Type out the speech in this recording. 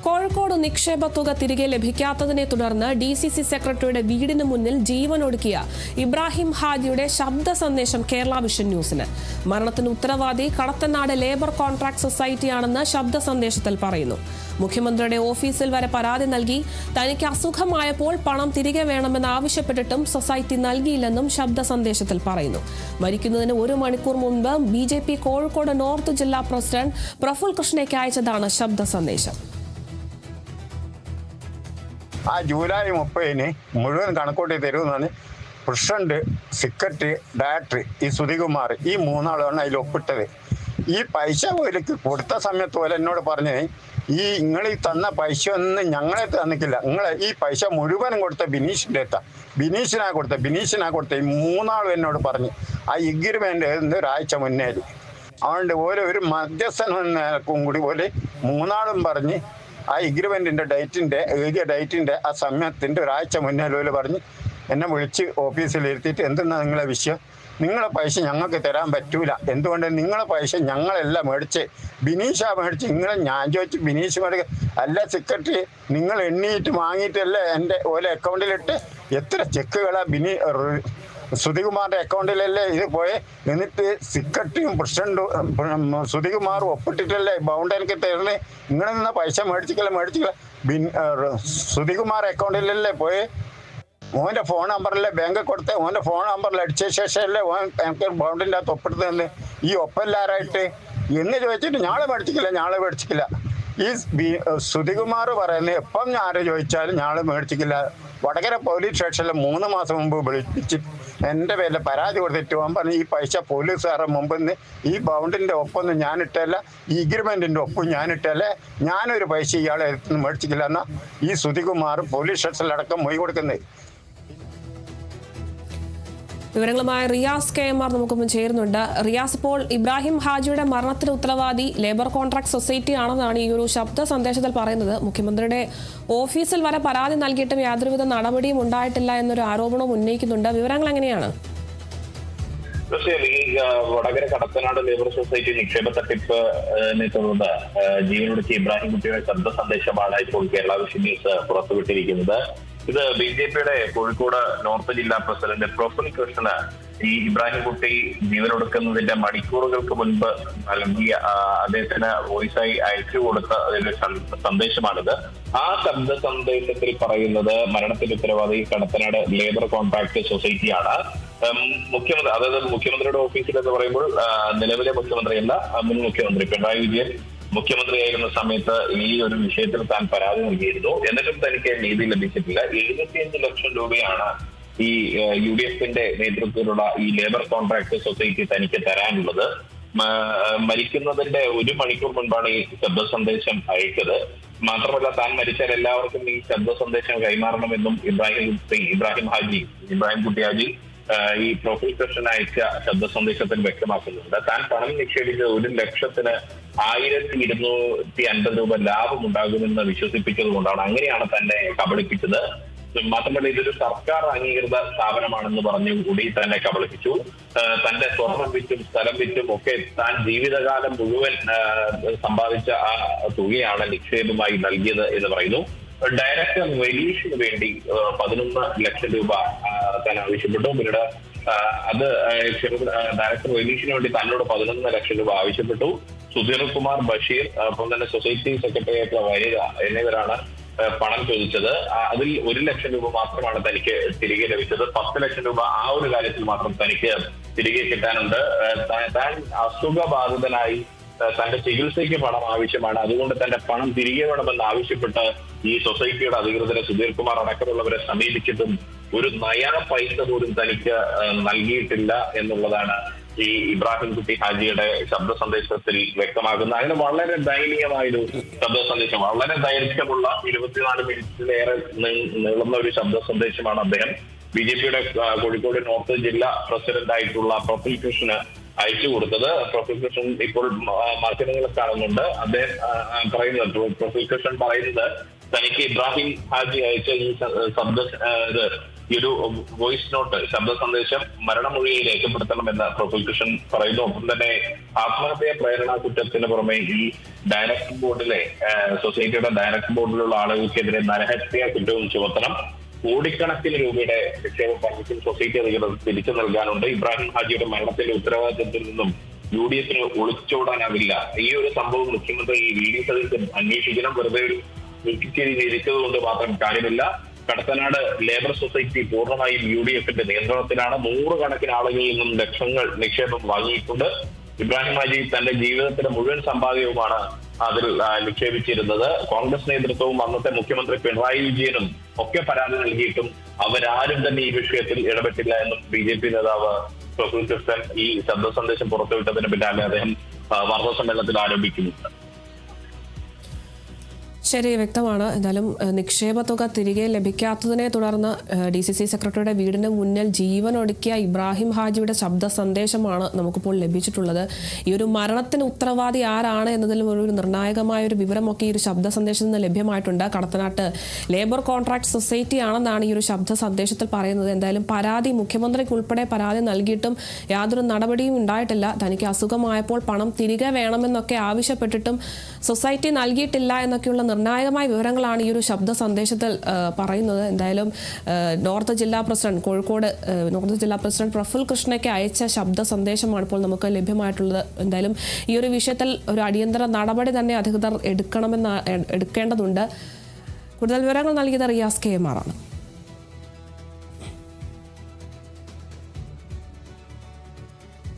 കോഴിക്കോട് നിക്ഷേപ തുക തിരികെ ലഭിക്കാത്തതിനെ തുടർന്ന് DCC സെക്രട്ടറിയുടെ വീടിന് മുന്നിൽ ജീവനൊടുക്കിയ ഇബ്രാഹിം ഹാജിയുടെ ശബ്ദ സന്ദേശം കേരള വിഷൻ ന്യൂസിന്. മരണത്തിന് ഉത്തരവാദി കടത്തനാട് ലേബർ കോൺട്രാക്ട് സൊസൈറ്റിയാണെന്ന് ശബ്ദ സന്ദേശത്തിൽ പറയുന്നു. മുഖ്യമന്ത്രിയുടെ ഓഫീസിൽ വരെ പരാതി നൽകി തനിക്ക് അസുഖമായപ്പോൾ പണം തിരികെ വേണമെന്ന് ആവശ്യപ്പെട്ടിട്ടും സൊസൈറ്റി നൽകിയില്ലെന്നും ശബ്ദ സന്ദേശത്തിൽ പറയുന്നു. മരിക്കുന്നതിന് 1 മണിക്കൂർ മുൻപ് BJP കോഴിക്കോട് നോർത്ത് ജില്ലാ പ്രസിഡന്റ് പ്രഫുൽ കൃഷ്ണയ്ക്ക് അയച്ചതാണ് ശബ്ദ സന്ദേശം. ആ ജൂലൈ 30-ന് മുഴുവൻ കണക്കൂട്ടി തരുമെന്നാണ് പ്രസിഡന്റ്, സെക്രട്ടറി, ഡയറക്ടർ ഈ സുധികുമാർ ഈ 3 ആളാണ് അതിൽ ഒപ്പിട്ടത്. ഈ പൈസ ഓലേക്ക് കൊടുത്ത സമയത്ത് പോലെ എന്നോട് പറഞ്ഞത്, നിങ്ങൾ ഈ തന്ന പൈസ ഒന്നും ഞങ്ങളെ തന്നിക്കില്ല, നിങ്ങൾ ഈ പൈസ മുഴുവനും കൊടുത്ത ബിനീഷിനാ കൊടുത്ത ഈ 3 ആളും എന്നോട് പറഞ്ഞു. ആ എഗ്രിമെന്റ് ഒരാഴ്ച മുന്നേ അതുകൊണ്ട് ഒരു മധ്യസ്ഥനും കൂടി പോലെ 3 ആളും പറഞ്ഞ് ആ എഗ്രിമെന്റിന്റെ എഴുതിയ ഡേറ്റിന്റെ ആ സമയത്തിന്റെ ഒരാഴ്ച മുന്നേ പറഞ്ഞ് എന്നെ വിളിച്ച് ഓഫീസിൽ ഇരുത്തിയിട്ട്, എന്തെന്നാ നിങ്ങളെ വിഷയം, നിങ്ങളെ പൈസ ഞങ്ങൾക്ക് തരാൻ പറ്റൂല, എന്തുകൊണ്ട് നിങ്ങളെ പൈസ ഞങ്ങളെല്ലാം മേടിച്ച് ബിനീഷാ മേടിച്ച്. ഞാൻ ചോദിച്ചു, ബിനീഷ് മേടിക്ക അല്ല സെക്രട്ടറി, നിങ്ങൾ എണ്ണിയിട്ട് വാങ്ങിയിട്ടല്ലേ എൻ്റെ ഓലെ അക്കൗണ്ടിലിട്ട്, എത്ര ചെക്കുകളാ സുധികുമാറിന്റെ അക്കൗണ്ടിലല്ലേ ഇത് പോയെ, എന്നിട്ട് സെക്രട്ടറിയും പ്രസിഡന്റും സുധികുമാറും ഒപ്പിട്ടിട്ടല്ലേ ബൗണ്ട് എനിക്ക് തരുന്നത്, നിങ്ങൾ നിന്ന പൈസ മേടിച്ചില്ല. സുധികുമാർ അക്കൗണ്ടിലല്ലേ പോയെ, ഓൻ്റെ ഫോൺ നമ്പറിലെ ബാങ്ക് കൊടുത്ത് ഓൻ്റെ ഫോൺ നമ്പറിൽ അടിച്ച ശേഷമല്ലേ എനിക്ക് ബൗണ്ടിൻ്റെ അകത്ത് ഒപ്പിടുത്തതെന്ന്. ഈ ഒപ്പെല്ലാരായിട്ട് എന്ന് ചോദിച്ചിട്ട് ഞാളെ മേടിച്ചിട്ടില്ല. ഈ സുധികുമാർ പറയുന്നത് എപ്പം ആര് ചോദിച്ചാലും ഞാളെ മേടിച്ചിട്ടില്ല. വടകര പോലീസ് സ്റ്റേഷനിൽ 3 മാസം മുമ്പ് വിളിപ്പിച്ച് എൻ്റെ പേരിൽ പരാതി കൊടുത്തിട്ട് പോകാൻ പറഞ്ഞ്, ഈ പൈസ പോലീസുകാരുടെ മുമ്പിൽ നിന്ന് ഈ ബൗണ്ടിൻ്റെ ഒപ്പൊന്നും ഞാനിട്ടല്ല, ഈ എഗ്രിമെൻറ്റിൻ്റെ ഒപ്പും ഞാനിട്ടല്ലേ, ഞാനൊരു പൈസ ഇയാളെ മേടിച്ചിട്ടില്ല എന്നാൽ ഈ സുധികുമാർ പോലീസ് സ്റ്റേഷനിലടക്കം മൊഴി കൊടുക്കുന്നത്. വിവരങ്ങളുമായി റിയാസ് KMR നമുക്കൊപ്പം ചേരുന്നുണ്ട്. റിയാസ്, ഇപ്പോൾ ഇബ്രാഹിം ഹാജിയുടെ മരണത്തിന് ഉത്തരവാദി ലേബർ കോൺട്രാക്ട് സൊസൈറ്റി ആണെന്നാണ് ഈ ഒരു ശബ്ദ സന്ദേശത്തിൽ പറയുന്നത്. മുഖ്യമന്ത്രിയുടെ ഓഫീസിൽ വരെ പരാതി നൽകിയിട്ടും യാതൊരുവിധ നടപടിയും ഉണ്ടായിട്ടില്ല എന്നൊരു ആരോപണവും ഉന്നയിക്കുന്നുണ്ട്. വിവരങ്ങൾ എങ്ങനെയാണ്? തീർച്ചയായും ഈ വടകര കടത്തനാട് ലേബർ സൊസൈറ്റി നിക്ഷേപ തട്ടിപ്പിനെ തുടർന്ന് ജീവനൊടുക്കിയ ഇബ്രാഹിം കുട്ടിയുടെ ശബ്ദ സന്ദേശമാണ് ഇപ്പോൾ കേരള വിഷൻ ന്യൂസ് പുറത്തുവിട്ടിരിക്കുന്നത്. ഇത് BJPയുടെ കോഴിക്കോട് നോർത്ത് ജില്ലാ പ്രസിഡന്റ് പ്രഫുൽ കൃഷ്ണന് ഈ ഇബ്രാഹിം കുട്ടി ജീവനൊടുക്കുന്നതിന്റെ മണിക്കൂറുകൾക്ക് മുൻപ് നൽകിയ അദ്ദേഹത്തിന് വോയിസായി അയച്ചു കൊടുത്ത ഒരു സന്ദേശമാണിത്. ആ ശബ്ദ സന്ദേശത്തിൽ പറയുന്നത് മരണത്തിന്റെ ഉത്തരവാദി കടത്തനാട് ലേബർ കോൺട്രാക്ട് സൊസൈറ്റിയാണ്. മുഖ്യമന്ത്രി, അതായത് മുഖ്യമന്ത്രിയുടെ ഓഫീസിൽ എന്ന് പറയുമ്പോൾ നിലവിലെ മുഖ്യമന്ത്രിയല്ല, മുൻ മുഖ്യമന്ത്രി പിണറായി വിജയൻ മുഖ്യമന്ത്രിയായിരുന്ന സമയത്ത് ഈ ഒരു വിഷയത്തിൽ താൻ പരാതി നൽകിയിരുന്നു. എന്നിട്ടും തനിക്ക് നീതി ലഭിച്ചിട്ടില്ല. 75 ലക്ഷം രൂപയാണ് ഈ UDFന്റെ നേതൃത്വത്തിലുള്ള ഈ ലേബർ കോൺട്രാക്ട് സൊസൈറ്റി തനിക്ക് തരാനുള്ളത്. മരിക്കുന്നതിന്റെ 1 മണിക്കൂർ മുൻപാണ് ഈ ശബ്ദ സന്ദേശം അയച്ചത്. മാത്രമല്ല, താൻ മരിച്ചാൽ എല്ലാവർക്കും ഈ ശബ്ദ സന്ദേശം കൈമാറണമെന്നും ഇബ്രാഹിം കുട്ടി ഹാജി ഈ പ്രഫുൽ കൃഷ്ണൻ അയച്ച ശബ്ദ സന്ദേശത്തിൽ വ്യക്തമാക്കുന്നുണ്ട്. താൻ പണം നിക്ഷേപിച്ചത് 1,02,250 രൂപ ലാഭം ഉണ്ടാകുമെന്ന് വിശ്വസിപ്പിച്ചത് കൊണ്ടാണ്, അങ്ങനെയാണ് തന്നെ കബളിപ്പിച്ചത്. മാത്രമല്ല, ഇതൊരു സർക്കാർ അംഗീകൃത സ്ഥാപനമാണെന്ന് പറഞ്ഞുകൂടി തന്നെ കബളിപ്പിച്ചു. തന്റെ സ്വർണം വിറ്റും സ്ഥലം വിറ്റും ഒക്കെ താൻ ജീവിതകാലം മുഴുവൻ സമ്പാദിച്ച ആ തുകയാണ് നിക്ഷേപമായി നൽകിയത് എന്ന് പറയുന്നു. ഡയറക്ടർ വെലീഷിന് വേണ്ടി 11 ലക്ഷം രൂപ താൻ ആവശ്യപ്പെട്ടു. പിന്നീട് ഡയറക്ടർ വെലീഷിന് വേണ്ടി തന്നോട് 11 ലക്ഷം രൂപ ആവശ്യപ്പെട്ടു. സുധീർ കുമാർ ബഷീർ, ഒപ്പം തന്നെ സൊസൈറ്റി സെക്രട്ടറിയായിട്ടുള്ള വനിത എന്നിവരാണ് പണം ചോദിച്ചത്. അതിൽ 1 ലക്ഷം രൂപ മാത്രമാണ് തനിക്ക് തിരികെ ലഭിച്ചത്. 10 ലക്ഷം രൂപ ആ ഒരു കാര്യത്തിൽ മാത്രം തനിക്ക് തിരികെ കിട്ടാനുണ്ട്. താൻ അസുഖബാധിതനായി തന്റെ ചികിത്സയ്ക്ക് പണം ആവശ്യമാണ്, അതുകൊണ്ട് തന്റെ പണം തിരികെ വേണമെന്ന് ആവശ്യപ്പെട്ട് ഈ സൊസൈറ്റിയുടെ അധികൃതരെ സുധീർ കുമാർ അടക്കമുള്ളവരെ സമീപിച്ചിട്ടും ഒരു നയാ പൈസ പോലും തനിക്ക് നൽകിയിട്ടില്ല എന്നുള്ളതാണ് ഈ ഇബ്രാഹിം കുട്ടി ഹാജിയുടെ ശബ്ദ സന്ദേശത്തിൽ വ്യക്തമാക്കുന്നത്. അങ്ങനെ വളരെ ദയനീയമായൊരു ശബ്ദ സന്ദേശം, വളരെ ദൈർഘ്യമുള്ള 24 മിനിറ്റിലേറെ നീളുന്ന ഒരു ശബ്ദ സന്ദേശമാണ് അദ്ദേഹം BJPയുടെ കോഴിക്കോട് നോർത്ത് ജില്ലാ പ്രസിഡന്റ് ആയിട്ടുള്ള പ്രഫുൽ കൃഷ്ണന് അയച്ചു കൊടുത്തത്. പ്രഫുൽ കൃഷ്ണൻ ഇപ്പോൾ മാധ്യമങ്ങളെ കാണുന്നുണ്ട്. അദ്ദേഹം പറയുന്നത്, പ്രഫുൽ കൃഷ്ണൻ പറയുന്നത്, തനിക്ക് ഇബ്രാഹിം ഹാജി അയച്ച ഈ ഒരു വോയിസ് നോട്ട്, ശബ്ദ സന്ദേശം മരണമൊഴിയെ രേഖപ്പെടുത്തണമെന്ന് പ്രഫുൽ കൃഷ്ണൻ പറയുന്നു. ഒപ്പം തന്നെ ആത്മഹത്യാ പ്രേരണ കുറ്റത്തിന് പുറമെ ഈ ഡയറക്ടർ ബോർഡിലെ സൊസൈറ്റിയുടെ ഡയറക്ടർ ബോർഡിലുള്ള ആളുകൾക്കെതിരെ നരഹത്യാ കുറ്റവും ചുമത്തണം. കോടിക്കണക്കിന് രൂപയുടെ നിക്ഷേപ പണത്തിൽ സൊസൈറ്റി അധികൃതർ തിരിച്ചു നൽകാനുണ്ട്. ഇബ്രാഹിം ഹാജിയുടെ മരണത്തിന്റെ ഉത്തരവാദിത്തത്തിൽ നിന്നും UDF ഒളിച്ചോടാനാവില്ല. ഈ ഒരു സംഭവം മുഖ്യമന്ത്രി VD സതീശൻ അന്വേഷിക്കണം. വെറുതെ ഒരു ഇരിച്ചത് കൊണ്ട് മാത്രം കാര്യമില്ല. കടത്തനാട് ലേബർ സൊസൈറ്റി പൂർണ്ണമായും UDFന്റെ നിയന്ത്രണത്തിലാണ്. 100 കണക്കിന് ആളുകളിൽ നിന്നും ലക്ഷങ്ങൾ നിക്ഷേപം വാങ്ങിയിട്ടുണ്ട്. ഇബ്രാഹിം ഹാജി തന്റെ ജീവിതത്തിന്റെ മുഴുവൻ സമ്പാദ്യവുമാണ് അതിൽ നിക്ഷേപിച്ചിരുന്നത്. കോൺഗ്രസ് നേതൃത്വവും അന്നത്തെ മുഖ്യമന്ത്രി പിണറായി വിജയനും ഒക്കെ പരാതി നൽകിയിട്ടും അവരാരും തന്നെ ഈ വിഷയത്തിൽ ഇടപെട്ടില്ല എന്നും BJP നേതാവ് പ്രഫുൽ കൃഷ്ണൻ ഈ ശബ്ദ സന്ദേശം പുറത്തുവിട്ടതിന് പിന്നാലെ അദ്ദേഹം വാർത്താസമ്മേളനത്തിൽ ആരോപിക്കുന്നുണ്ട്. ശരി, വ്യക്തമാണ്. എന്തായാലും നിക്ഷേപ തുക തിരികെ ലഭിക്കാത്തതിനെ തുടർന്ന് DCC സെക്രട്ടറിയുടെ വീടിന് മുന്നിൽ ജീവനൊടുക്കിയ ഇബ്രാഹിം ഹാജിയുടെ ശബ്ദ സന്ദേശമാണ് നമുക്കിപ്പോൾ ലഭിച്ചിട്ടുള്ളത്. ഈ ഒരു മരണത്തിന് ഉത്തരവാദി ആരാണ് എന്നതിലും ഒരു നിർണായകമായ ഒരു വിവരമൊക്കെ ഈ ഒരു ശബ്ദ സന്ദേശത്തിൽ നിന്ന് ലഭ്യമായിട്ടുണ്ട്. കടത്തനാട്ട് ലേബർ കോൺട്രാക്ട് സൊസൈറ്റി ആണെന്നാണ് ഈ ഒരു ശബ്ദ സന്ദേശത്തിൽ പറയുന്നത്. എന്തായാലും പരാതി മുഖ്യമന്ത്രിക്ക് ഉൾപ്പെടെ പരാതി നൽകിയിട്ടും യാതൊരു നടപടിയും ഉണ്ടായിട്ടില്ല. തനിക്ക് അസുഖമായപ്പോൾ പണം തിരികെ വേണമെന്നൊക്കെ ആവശ്യപ്പെട്ടിട്ടും സൊസൈറ്റി നൽകിയിട്ടില്ല എന്നൊക്കെയുള്ള നിർണായകമായ വിവരങ്ങളാണ് ഈ ഒരു ശബ്ദ സന്ദേശത്തിൽ പറയുന്നത്. എന്തായാലും നോർത്ത് ജില്ലാ പ്രസിഡന്റ് കോഴിക്കോട് നോർത്ത് ജില്ലാ പ്രസിഡന്റ് പ്രഫുൽ കൃഷ്ണയ്ക്ക് അയച്ച ശബ്ദ സന്ദേശമാണ് ഇപ്പോൾ നമുക്ക് ലഭ്യമായിട്ടുള്ളത്. എന്തായാലും ഈ ഒരു വിഷയത്തിൽ ഒരു അടിയന്തര നടപടി തന്നെ അധികൃതർ എടുക്കേണ്ടതുണ്ട്. കൂടുതൽ വിവരങ്ങൾ നൽകിയത് റിയാസ് KM ആണ്.